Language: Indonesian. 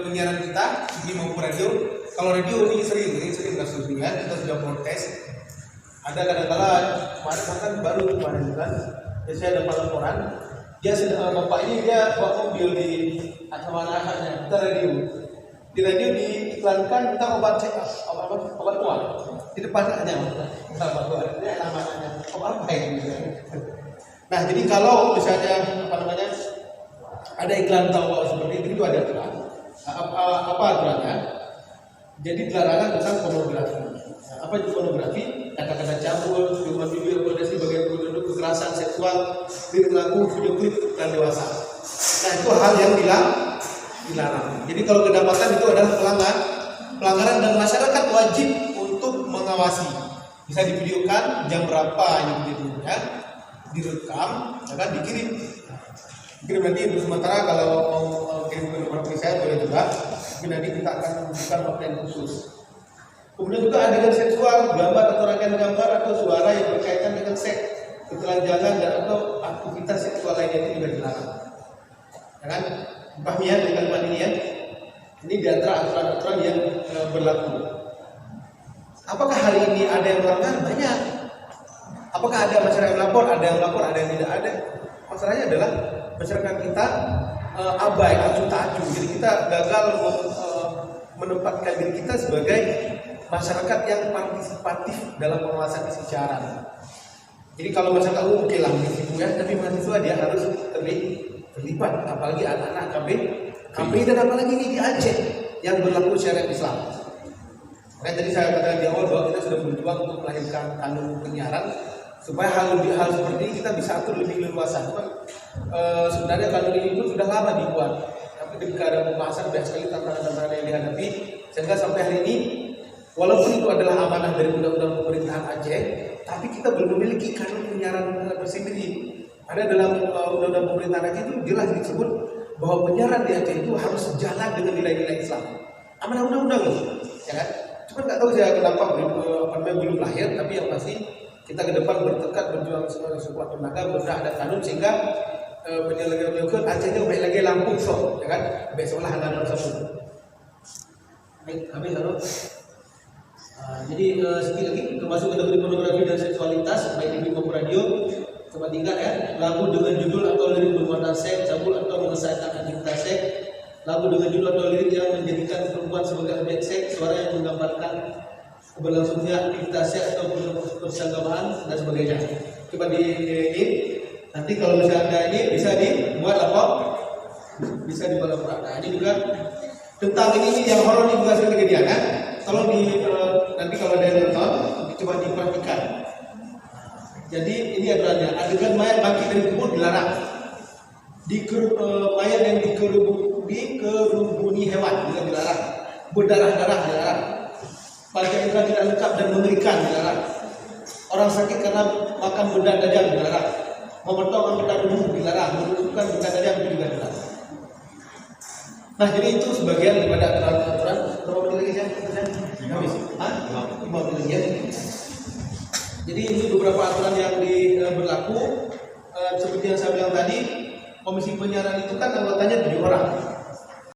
penyiaran kita TV maupun radio. Kalau radio ini sering kasus juga, kita sudah protes. Ada kadang-kala kemarin baru kemarin kan, saya dapat laporan, dia bapak ini dia bawa mobil di sama anaknya, kita radio. Di radio diiklankan tentang obat tua. Di depan aja obat tua. Ini namanya obat apa ini? Nah, jadi kalau misalnya ada iklan tahu seperti itu ada aturan. Apa aturannya? Jadi larangan tentang pornografi. Apa itu pornografi? Kata-kata cabul, cuma video pornografi bagian produk kekerasan seksual, lirik lagu, video klip dan dewasa. Nah, itu hal yang dilarang. Jadi kalau kedapatan itu adalah pelanggaran dan masyarakat wajib untuk mengawasi. Bisa divideokan jam berapa yang videonya, direkam, ya kan, dikirim nanti untuk sementara. Kalau mau kirim ke nomor saya boleh juga. Tapi nanti kita akan membuka hotline khusus. Kemudian juga adegan seksual, gambar atau rangkaian gambar atau suara yang berkaitan dengan seks, ketelanjangan dan atau aktivitas seksual lainnya itu juga dilarang. Ya kan? Pahami ya dengan kalimat ini ya? Ini di antara aturan-aturan yang berlaku. Apakah hari ini ada yang melanggar? Banyak. Apakah ada masyarakat yang melapor? Ada yang melapor, ada yang tidak ada. Masalahnya adalah masyarakat kita abai, acuh tak acuh. Jadi kita gagal menempatkan diri kita sebagai masyarakat yang partisipatif dalam pengawasan isi siaran. Jadi kalau masyarakat umum oke lah gitu ya, tapi mahasiswa dia harus terlibat, apalagi anak-anak KB dan apalagi ini di Aceh yang berlaku syariat Islam. Makanya tadi saya katakan di awal bahwa kita sudah berjuang untuk melahirkan kanun penyiaran supaya hal seperti ini kita bisa atur lebih leluasa. Sebenarnya kanun ini pun sudah lama dibuat, tapi ketika ada pembahasan banyak sekali tantangan-tantangan yang dihadapi, sehingga sampai hari ini walaupun itu adalah amanah dari undang-undang pemerintahan Aceh, tapi kita belum memiliki kanun penyiaran tersendiri. Ada dalam undang-undang pemerintahan Aceh itu jelas disebut bahwa penyiaran di Aceh itu harus sejalan dengan nilai-nilai Islam. Amanah undang-undang loh, ya kan? Cuma nggak tahu saya kenapa belum lahir, tapi yang pasti kita ke depan bertekad berjuang sebagai sebuah tenaga berdah ada kanun sehingga penyelenggara Aceh itu baik lagi Lampung so, ya kan? Besoklah anak tersebut. Baik, habis lalu. Jadi sedikit lagi termasuk kategori pornografi dan seksualitas baik TV maupun radio. Coba tinggal ya, lagu dengan judul atau lirik bermuatan seks, cabul atau mengesahkan aktivitas seks, lagu dengan judul atau lirik yang menjadikan perempuan sebagai objek seks, suara yang menggambarkan berlangsungnya aktivitas seks atau persanggamaan dan sebagainya. Coba di ini nanti kalau misalnya ada ini bisa dibuat apa? Bisa dibuat laporan. Nah, ini juga tentang ini yang horor ini juga sering kejadian kan? Kalau nanti kalau ada yang nonton, coba diperhatikan. Jadi ini aturannya, adegan mayat bangkit dari kubur dilarang. Mayat yang dikerubuni hewan juga dilarang. Berdarah-darah dilarang. Pada indera tidak lengkap dan mengerikan dilarang. Orang sakit karena makan benda dajjal dilarang. Memotong anggota tubuh dilarang. Menusukkan benda dajjal itu juga dilarang. Nah, jadi itu sebagian daripada aturan-aturan. Berapa menit lagi saya? Habis. 5 menit lagi ya. Jadi ini beberapa aturan yang berlaku. Seperti yang saya bilang tadi, komisi penyiaran itu kan anggotanya 7 orang.